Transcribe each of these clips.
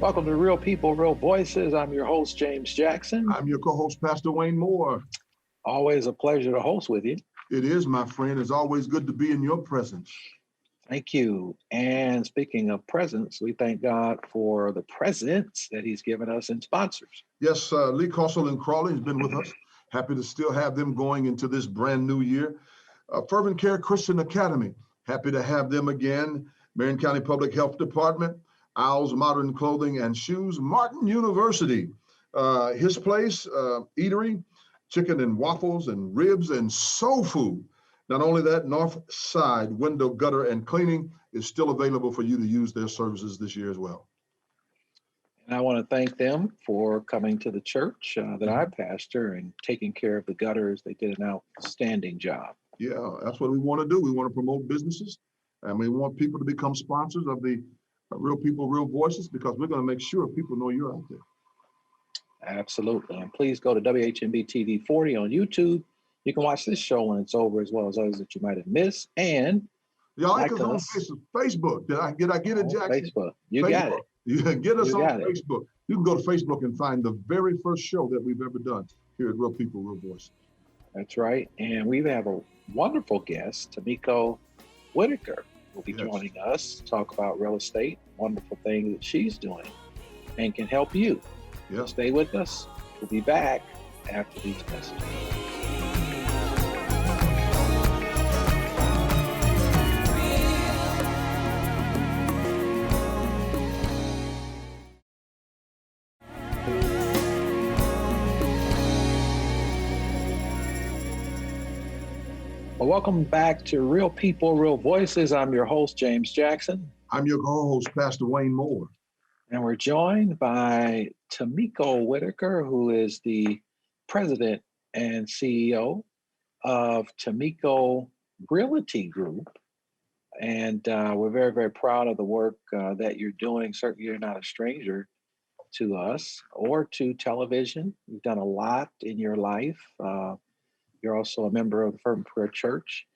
Welcome to Real People, Real Voices. I'm your host, James Jackson. I'm your co-host, Pastor Wayne Moore. Always a pleasure to host with you. It is, my friend. It's always good to be in your presence. Thank you. And speaking of presents, we thank God for the presents that He's given us and sponsors. Yes, Lee Kossel and Crawley has been with us. Happy to still have them going into this brand new year. Fervent Care Christian Academy. Happy to have them again. Marion County Public Health Department. Owls Modern Clothing and Shoes. Martin University. His Place, Eatery, chicken and waffles and ribs and soul food. Not only that, North Side Window, Gutter, and Cleaning is still available for you to use their services this year as well. And I want to thank them for coming to the church that I pastor and taking care of the gutters. They did an outstanding job. Yeah, that's what we want to do. We want to promote businesses, and we want people to become sponsors of the Real People, Real Voices, because we're going to make sure people know you're out there. Absolutely. And please go to WHMB TV 40 on YouTube. You can watch this show when it's over, as well as others that you might have missed. And y'all like us on Facebook. Did I get it, Jackson? Facebook. You Facebook. Got it. You can get us You on Facebook. You can go to Facebook and find the very first show that we've ever done here at Real People, Real Voices. That's right. And we have a wonderful guest, Tamiko Whitaker, will be joining us to talk about real estate, wonderful thing that she's doing and can help you. Yeah. Stay with us. We'll be back after these messages. Well, welcome back to Real People, Real Voices. I'm your host, James Jackson. I'm your co-host, Pastor Wayne Moore. And we're joined by Tamiko Whitaker, who is the president and CEO of Tamiko Realty Group. And we're very, very proud of the work that you're doing. Certainly, you're not a stranger to us or to television. You've done a lot in your life. You're also a member of the Fervent Prayer Church.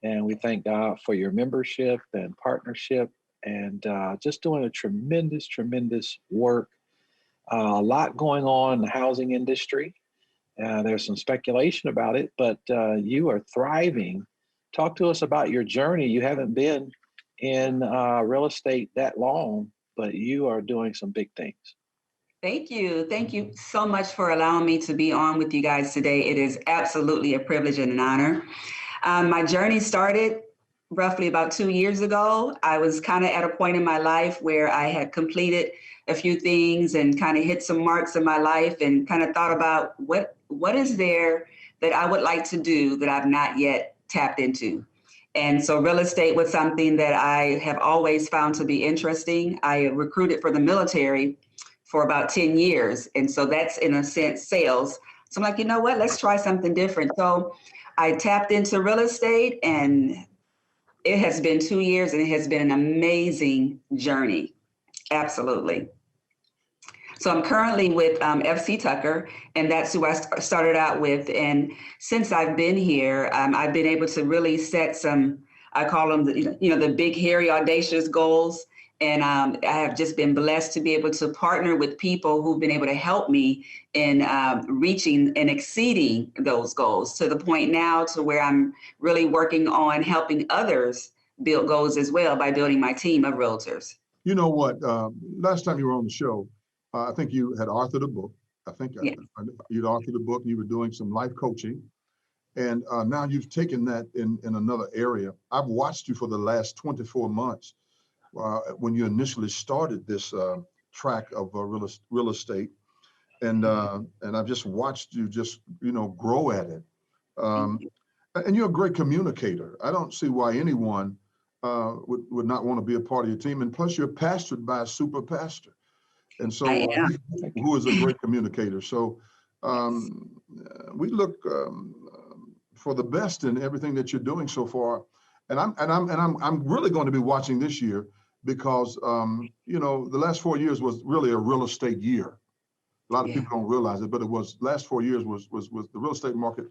And we thank God for your membership and partnership and just doing a tremendous, tremendous work. A lot going on in the housing industry. There's some speculation about it, but you are thriving. Talk to us about your journey. You haven't been in real estate that long, but you are doing some big things. Thank you. Thank you so much for allowing me to be on with you guys today. It is absolutely a privilege and an honor. My journey started roughly about 2 years ago. I was kind of at a point in my life where I had completed a few things and kind of hit some marks in my life and kind of thought about what is there that I would like to do that I've not yet tapped into. And so real estate was something that I have always found to be interesting. I recruited for the military for about 10 years. And so that's, in a sense, sales. So I'm like, you know what, let's try something different. So I tapped into real estate, and it has been 2 years, and it has been an amazing journey. Absolutely. So I'm currently with FC Tucker, and that's who I started out with. And since I've been here, I've been able to really set some, I call them, the big, hairy, audacious goals. And I have just been blessed to be able to partner with people who've been able to help me in reaching and exceeding those goals, to the point now to where I'm really working on helping others build goals as well by building my team of realtors. You know what? Last time you were on the show, I think you had authored a book. I think you'd authored a book and you were doing some life coaching. And now you've taken that in another area. I've watched you for the last 24 months. When you initially started this track of real estate, and I've just watched you grow at it. And you're a great communicator. I don't see why anyone would not want to be a part of your team. And plus, you're pastored by a super pastor, and so who is a great communicator. So we look for the best in everything that you're doing so far. And I'm really going to be watching this year, because the last 4 years was really a real estate year. A lot of people don't realize it, but it was. Last 4 years was the real estate market.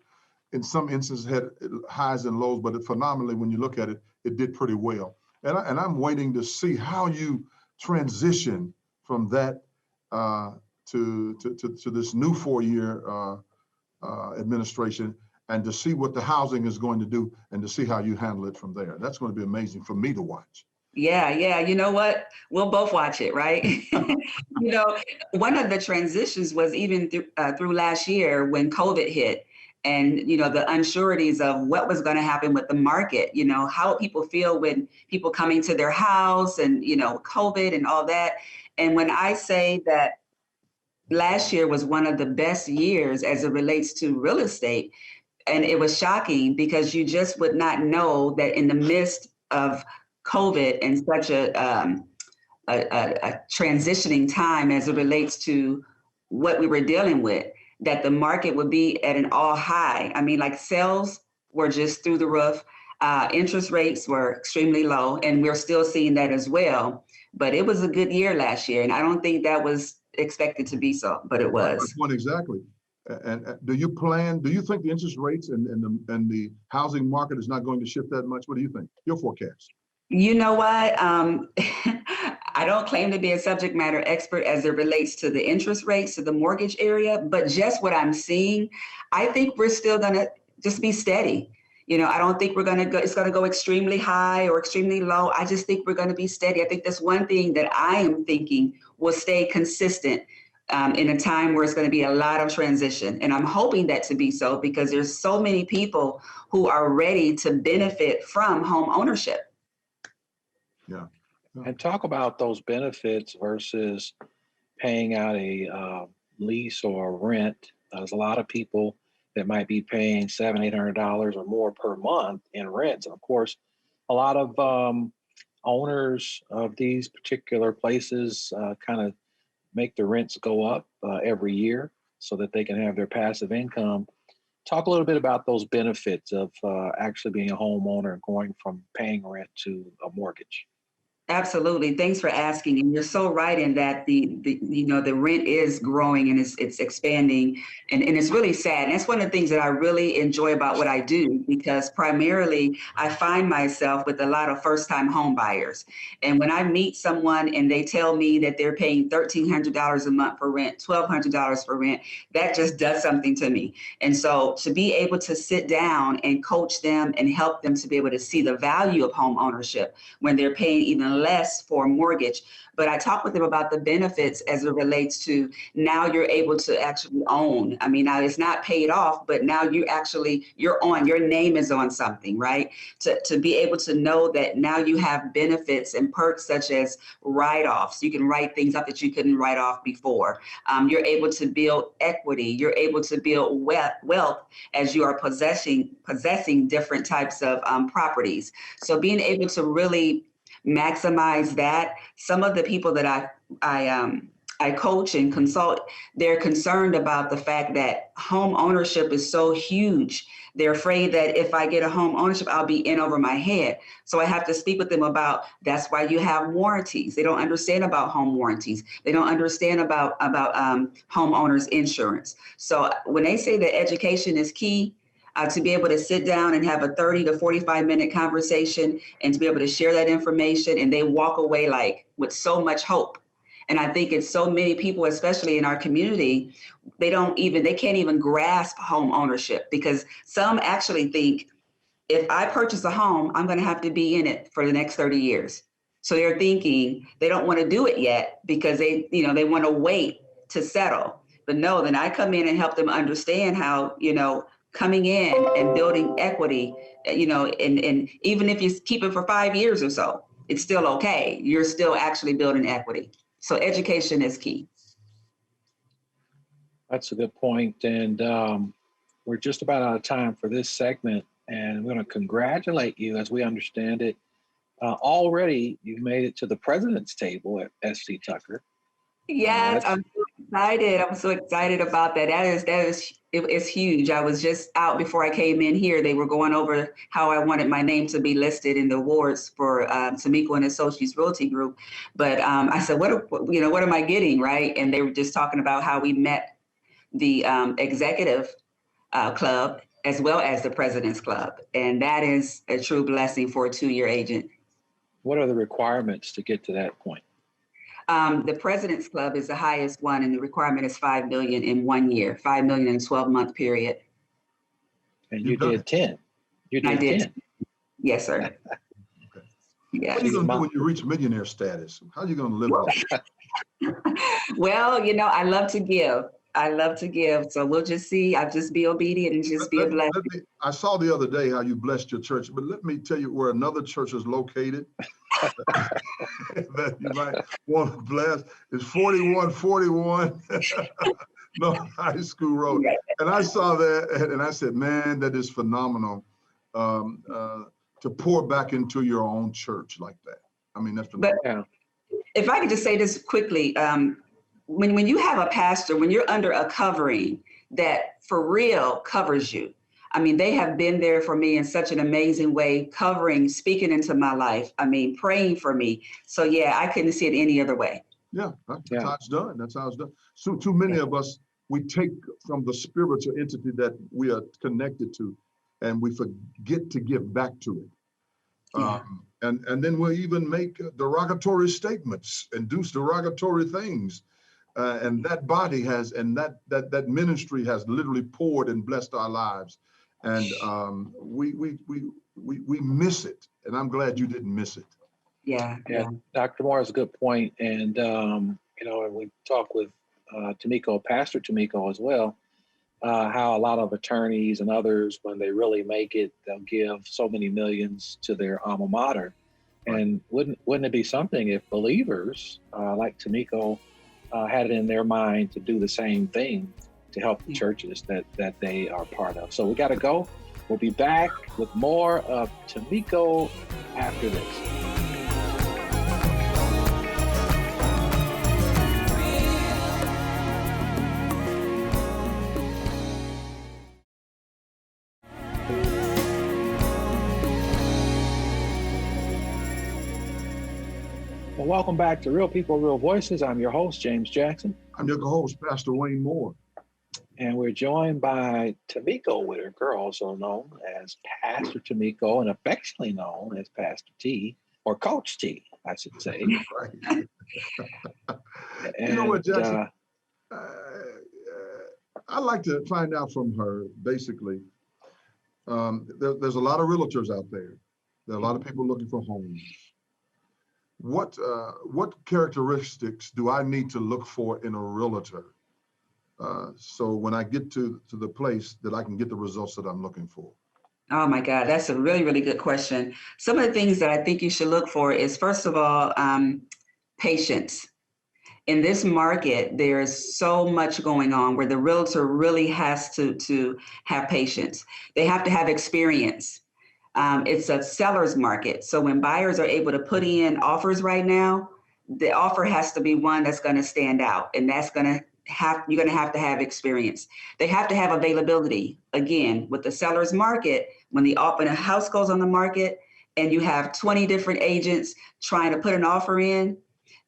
In some instances had highs and lows, but phenomenally, when you look at it, it did pretty well. And I'm waiting to see how you transition from that to this new 4-year administration, and to see what the housing is going to do and to see how you handle it from there. That's going to be amazing for me to watch. Yeah. You know what? We'll both watch it, right? One of the transitions was even through last year when COVID hit, and the unsureties of what was going to happen with the market. How would people feel when people coming to their house, and COVID and all that. And when I say that last year was one of the best years as it relates to real estate, and it was shocking because you just would not know that in the midst of COVID and such a transitioning time as it relates to what we were dealing with, that the market would be at an all high. I mean, like, sales were just through the roof. Interest rates were extremely low, and we're still seeing that as well. But it was a good year last year, and I don't think that was expected to be so, but it was. That's one exactly. And do you think the interest rates and the housing market is not going to shift that much? What do you think? Your forecast? You know what? I don't claim to be a subject matter expert as it relates to the interest rates, to the mortgage area, but just what I'm seeing, I think we're still going to just be steady. I don't think it's going to go extremely high or extremely low. I just think we're going to be steady. I think that's one thing that I am thinking will stay consistent in a time where it's going to be a lot of transition. And I'm hoping that to be so, because there's so many people who are ready to benefit from home ownership. Yeah. And talk about those benefits versus paying out a lease or a rent. There's a lot of people that might be paying $700-800 or more per month in rents. And of course, a lot of owners of these particular places kind of make the rents go up every year so that they can have their passive income. Talk a little bit about those benefits of actually being a homeowner and going from paying rent to a mortgage. Absolutely. Thanks for asking. And you're so right in that the rent is growing and it's expanding, and it's really sad. And that's one of the things that I really enjoy about what I do, because primarily I find myself with a lot of first-time home buyers. And when I meet someone and they tell me that they're paying $1,300 a month for rent, $1,200 for rent, that just does something to me. And so to be able to sit down and coach them and help them to be able to see the value of home ownership when they're paying even less for a mortgage. But I talk with them about the benefits as it relates to now you're able to actually own. I mean, now it's not paid off, but now your name is on something, right? To be able to know that now you have benefits and perks such as write-offs. You can write things up that you couldn't write off before. You're able to build equity. You're able to build wealth as you are possessing different types of properties. So being able to really maximize that. Some of the people that I coach and consult, they're concerned about the fact that home ownership is so huge. They're afraid that if I get a home ownership, I'll be in over my head. So I have to speak with them about that's why you have warranties. They don't understand about home warranties. They don't understand about homeowners insurance. So when they say that education is key, to be able to sit down and have a 30 to 45-minute conversation and to be able to share that information, and they walk away like with so much hope. And I think it's so many people, especially in our community, they can't even grasp home ownership, because some actually think if I purchase a home, I'm going to have to be in it for the next 30 years. So they're thinking they don't want to do it yet because they want to wait to settle. But no, then I come in and help them understand how, coming in and building equity, and even if you keep it for 5 years or so, it's still okay. You're still actually building equity. So education is key. That's a good point. And we're just about out of time for this segment. And I'm going to congratulate you. As we understand it, already you've made it to the president's table at SC Tucker. Yes, I'm so excited. I'm so excited about that. It's huge. I was just out before I came in here. They were going over how I wanted my name to be listed in the awards for Tamiko and Associates Realty Group. But I said, what am I getting, right? And they were just talking about how we met the executive club as well as the president's club. And that is a true blessing for a 2-year agent. What are the requirements to get to that point? The President's Club is the highest one, and the requirement is 5 million in 1 year, 5 million in a 12-month period. And you You've done did it. 10. You I did did. 10. Yes, sir. Okay. Yeah. What are you going to do Mom- when you reach millionaire status? How are you going to live with it? Well, I love to give. I love to give. So we'll just see. I'll just be obedient and just be a blessing. I saw the other day how you blessed your church, but let me tell you where another church is located that you might want to bless. It's 4141 North High School Road. And I saw that and I said, man, that is phenomenal to pour back into your own church like that. I mean, that's phenomenal. Yeah. If I could just say this quickly, when you have a pastor, when you're under a covering that for real covers you, I mean, they have been there for me in such an amazing way, covering, speaking into my life. I mean, praying for me. So yeah, I couldn't see it any other way. Yeah, that's how it's done. That's how it's done. So too many of us, we take from the spiritual entity that we are connected to, and we forget to give back to it. Yeah. And then we'll even make derogatory statements and do derogatory things. And that body has, and that ministry has literally poured and blessed our lives. And we miss it. And I'm glad you didn't miss it. Yeah. Dr. Moore has a good point. And, and we talk with Tomiko, Pastor Tomiko as well, how a lot of attorneys and others, when they really make it, they'll give so many millions to their alma mater. Right. And wouldn't it be something if believers like Tomiko had it in their mind to do the same thing to help the churches that they are part of? So we got to go. We'll be back with more of Tomiko after this. Well, welcome back to Real People, Real Voices. I'm your host, James Jackson. I'm your host, Pastor Wayne Moore. And we're joined by Tomiko Whitaker, also known as Pastor Tomiko and affectionately known as Pastor T, or Coach T, I should say. Right. And, you know what, Jackson? I'd like to find out from her, basically. There's a lot of realtors out there. There are a lot of people looking for homes. What characteristics do I need to look for in a realtor? So when I get to the place that I can get the results that I'm looking for. Oh my God, that's a really, really good question. Some of the things that I think you should look for is, first of all, patience. In this market, there's so much going on where the realtor really has to have patience. They have to have experience. It's a seller's market. So when buyers are able to put in offers right now, the offer has to be one that's going to stand out, and that's going to you're going to have experience. They have to have availability. Again, with the seller's market, when a house goes on the market and you have 20 different agents trying to put an offer in,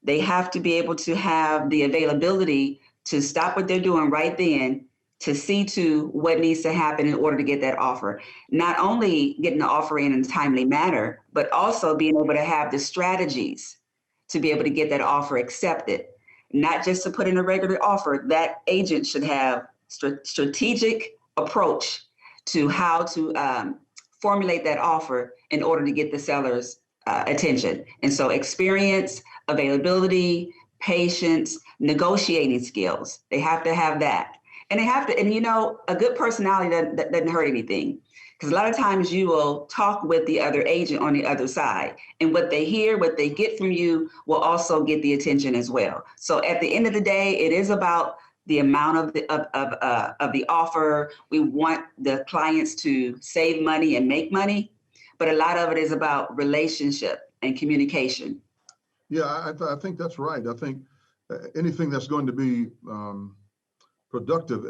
they have to be able to have the availability to stop what they're doing right then to see to what needs to happen in order to get that offer. Not only getting the offer in a timely manner, but also being able to have the strategies to be able to get that offer accepted. Not just to put in a regular offer. That agent should have strategic approach to how to formulate that offer in order to get the seller's attention. And so experience, availability, patience, negotiating skills. They have to have that. And they have to, and a good personality that doesn't hurt anything. Because a lot of times you will talk with the other agent on the other side, and what they hear, what they get from you will also get the attention as well. So at the end of the day, it is about the amount of the offer. We want the clients to save money and make money, but a lot of it is about relationship and communication. Yeah, I think that's right. I think anything that's going to be productive,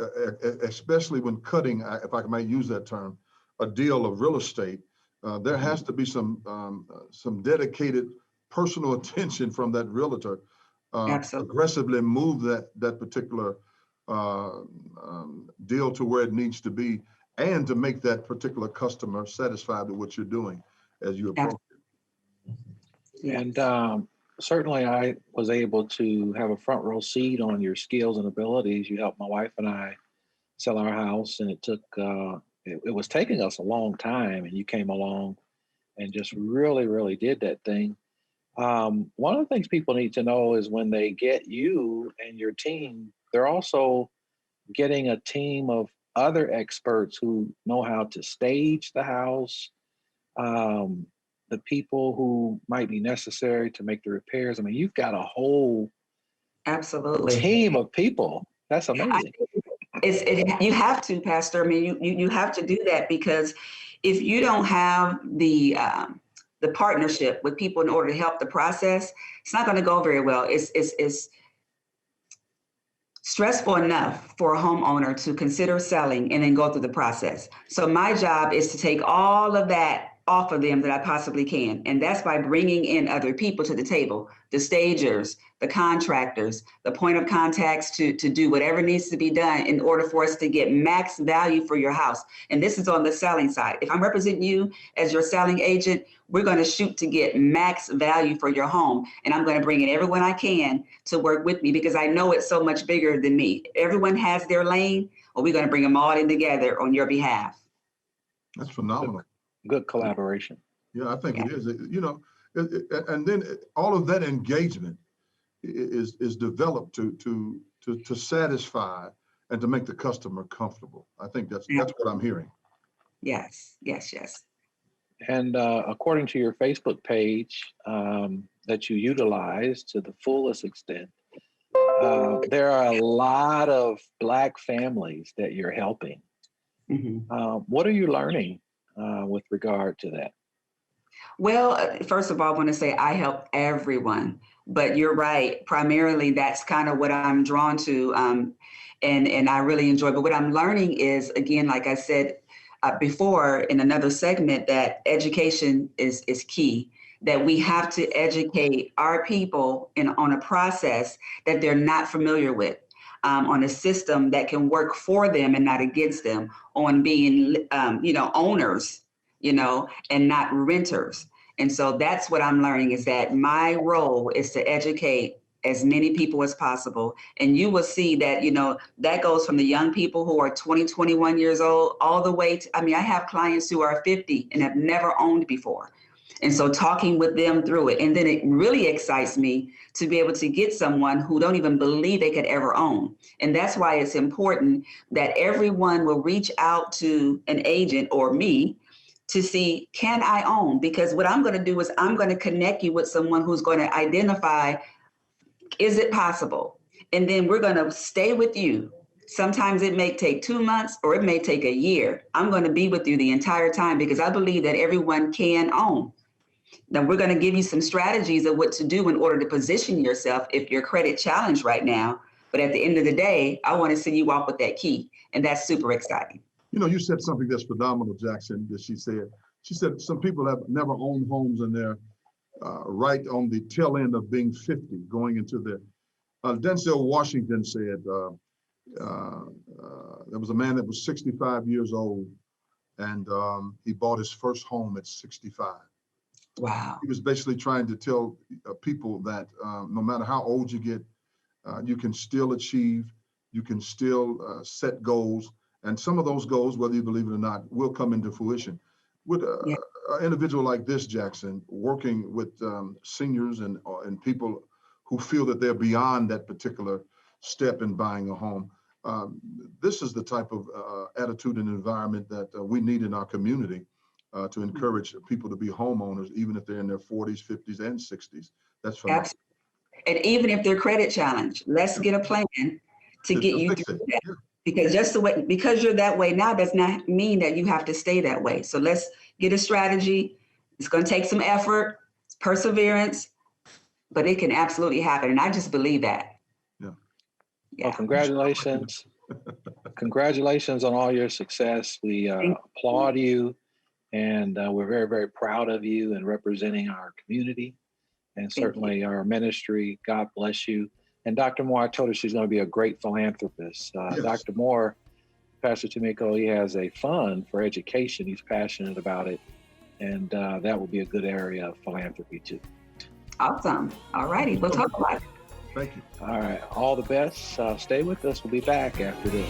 especially when cutting, if I might use that term, a deal of real estate, there has to be some dedicated personal attention from that realtor. Aggressively move that particular deal to where it needs to be, and to make that particular customer satisfied with what you're doing as you approach it. Yes. And certainly I was able to have a front row seat on your skills and abilities. You helped my wife and I sell our house, and it was taking us a long time, and you came along and just really, really did that thing. One of the things people need to know is when they get you and your team, they're also getting a team of other experts who know how to stage the house, the people who might be necessary to make the repairs. I mean, you've got a whole Absolutely. team of people. That's I, amazing. you have to, Pastor. I mean, you have to do that, because if you don't have the partnership with people in order to help the process, it's not going to go very well. It's stressful enough for a homeowner to consider selling and then go through the process. So my job is to take all of that off of them that I possibly can. And that's by bringing in other people to the table, the stagers, the contractors, the point of contacts to do whatever needs to be done in order for us to get max value for your house. And this is on the selling side. If I'm representing you as your selling agent, we're going to shoot to get max value for your home. And I'm going to bring in everyone I can to work with me, because I know it's so much bigger than me. Everyone has their lane, or we're going to bring them all in together on your behalf. That's phenomenal. Good collaboration. Yeah, I think it is. You know, and then all of that engagement is developed to satisfy and to make the customer comfortable. I think that's what I'm hearing. Yes, yes, yes. And according to your Facebook page that you utilize to the fullest extent, there are a lot of Black families that you're helping. Mm-hmm. What are you learning with regard to that? Well, first of all, I want to say I help everyone, but you're right. Primarily, that's kind of what I'm drawn to, and I really enjoy. But what I'm learning is, again, like I said before in another segment, that education is key. That we have to educate our people on a process that they're not familiar with. On a system that can work for them and not against them, on being, owners, and not renters. And so that's what I'm learning, is that my role is to educate as many people as possible. And you will see that, that goes from the young people who are 20, 21 years old, all the way to, I have clients who are 50 and have never owned before. And so talking with them through it. And then it really excites me to be able to get someone who don't even believe they could ever own. And that's why it's important that everyone will reach out to an agent or me to see, can I own? Because what I'm going to do is I'm going to connect you with someone who's going to identify, is it possible? And then we're going to stay with you. Sometimes it may take 2 months or it may take a year. I'm going to be with you the entire time, because I believe that everyone can own. Now, we're going to give you some strategies of what to do in order to position yourself if you're credit challenged right now. But at the end of the day, I want to see you walk with that key. And that's super exciting. You said something that's phenomenal, Jackson, that she said some people have never owned homes, and they're right on the tail end of being 50, going into the, Denzel Washington said, there was a man that was 65 years old, and he bought his first home at 65. Wow. He was basically trying to tell people that no matter how old you get, you can still achieve, you can still set goals. And some of those goals, whether you believe it or not, will come into fruition. With an individual like this, Jackson, working with seniors and people who feel that they're beyond that particular step in buying a home, this is the type of attitude and environment that we need in our community. To encourage people to be homeowners, even if they're in their 40s, 50s, and 60s. That's phenomenal. Absolutely. And even if they're credit challenged, let's get a plan to get you through that. Yeah. Because you're that way now does not mean that you have to stay that way. So let's get a strategy. It's going to take some effort, perseverance, but it can absolutely happen. And I just believe that. Yeah. Well, congratulations. Congratulations on all your success. We applaud you. And we're very, very proud of you and representing our community and certainly our ministry. God bless you. And Dr. Moore, I told her she's going to be a great philanthropist. Yes. Dr. Moore, Pastor Tomiko, he has a fund for education. He's passionate about it. And that will be a good area of philanthropy too. Awesome. All righty. We'll talk about it. Thank you. All right. All the best. Stay with us. We'll be back after this.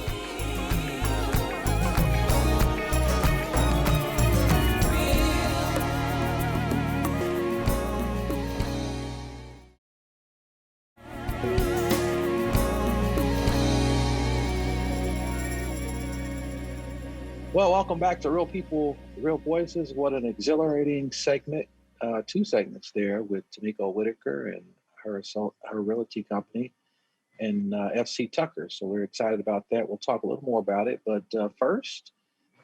Well, welcome back to Real People, Real Voices. What an exhilarating segment. Two segments there with Tamiko Whitaker and her realty company and FC Tucker. So we're excited about that. We'll talk a little more about it. But first,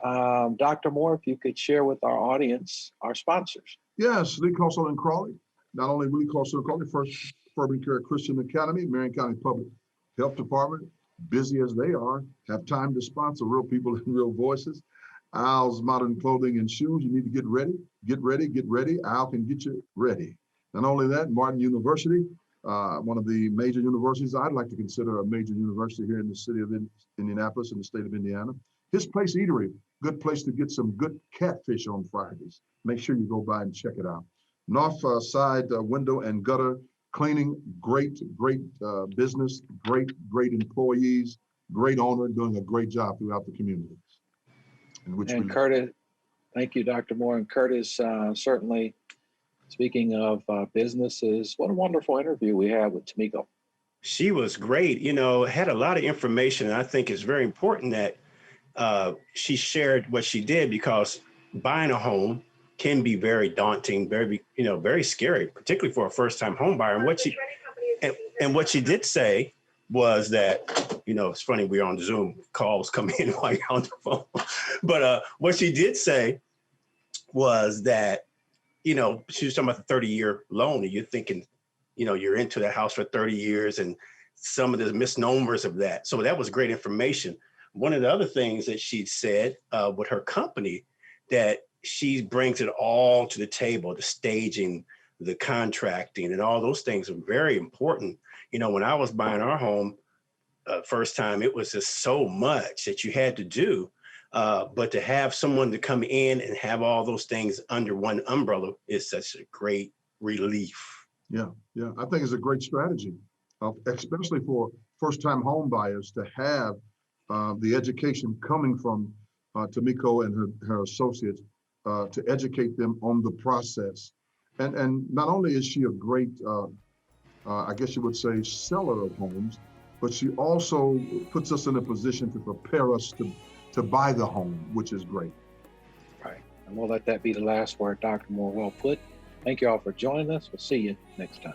Dr. Moore, if you could share with our audience our sponsors. Yes, Lee Coastal and Crawley. Not only Lee Coastal and Crawley, First Fervent Care Christian Academy, Marion County Public Health Department, busy as they are, have time to sponsor Real People and Real Voices. Al's Modern Clothing and Shoes. You need to get ready, get ready, get ready. Al can get you ready. Not only that, Martin University, one of the major universities I'd like to consider a major university here in the city of Indianapolis in the state of Indiana. His Place Eatery, good place to get some good catfish on Fridays. Make sure you go by and check it out. North Side Window and Gutter Cleaning, great business, great employees, great owner, doing a great job throughout the communities. And Curtis, thank you, Dr. Moore. And Curtis, certainly, speaking of businesses, what a wonderful interview we had with Tamiko. She was great, had a lot of information. And I think it's very important that she shared what she did, because buying a home can be very daunting, very scary, particularly for a first-time home buyer. And what she did say was that, it's funny, we're on Zoom, calls come in while you're on the phone. But what she did say was that, she was talking about the 30-year loan, and you're thinking, you're into that house for 30 years and some of the misnomers of that. So that was great information. One of the other things that she said with her company, that she brings it all to the table, the staging, the contracting, and all those things are very important. When I was buying our home first time, it was just so much that you had to do. But to have someone to come in and have all those things under one umbrella is such a great relief. Yeah. I think it's a great strategy, especially for first-time home buyers, to have the education coming from Tamiko and her associates to educate them on the process. And not only is she a great, I guess you would say, seller of homes, but she also puts us in a position to prepare us to buy the home, which is great. Right. And we'll let that be the last word, Dr. Moore. Well put. Thank you all for joining us. We'll see you next time.